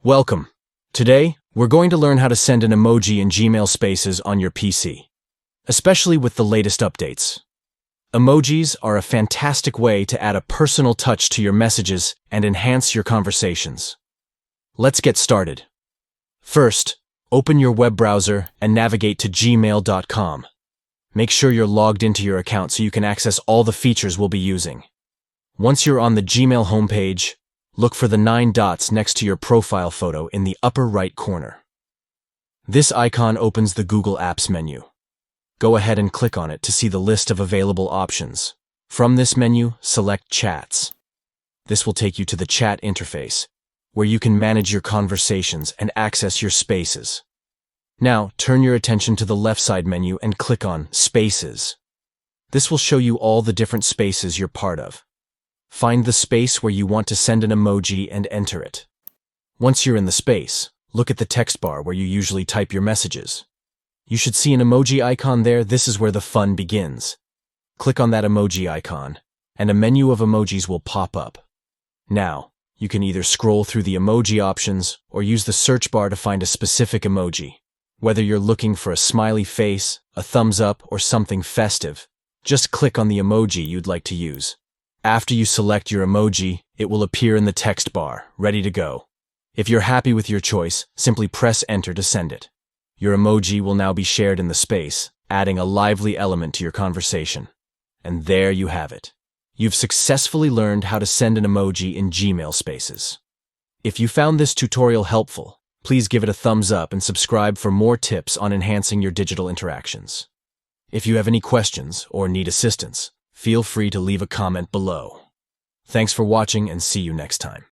Welcome. Today, we're going to learn how to send an emoji in Gmail Spaces on your PC, especially with the latest updates. Emojis are a fantastic way to add a personal touch to your messages and enhance your conversations. Let's get started. First, open your web browser and navigate to gmail.com. Make sure you're logged into your account so you can access all the features we'll be using. Once you're on the Gmail homepage, look for the 9 dots next to your profile photo in the upper right corner. This icon opens the Google Apps menu. Go ahead and click on it to see the list of available options. From this menu, select Chats. This will take you to the chat interface, where you can manage your conversations and access your spaces. Now, turn your attention to the left side menu and click on Spaces. This will show you all the different spaces you're part of. Find the space where you want to send an emoji and enter it. Once you're in the space, look at the text bar where you usually type your messages. You should see an emoji icon there. This is where the fun begins. Click on that emoji icon, and a menu of emojis will pop up. Now, you can either scroll through the emoji options or use the search bar to find a specific emoji. Whether you're looking for a smiley face, a thumbs up, or something festive, just click on the emoji you'd like to use. After you select your emoji, it will appear in the text bar, ready to go. If you're happy with your choice, simply press Enter to send it. Your emoji will now be shared in the space, adding a lively element to your conversation. And there you have it. You've successfully learned how to send an emoji in Gmail Spaces. If you found this tutorial helpful, please give it a thumbs up and subscribe for more tips on enhancing your digital interactions. If you have any questions or need assistance, feel free to leave a comment below. Thanks for watching and see you next time.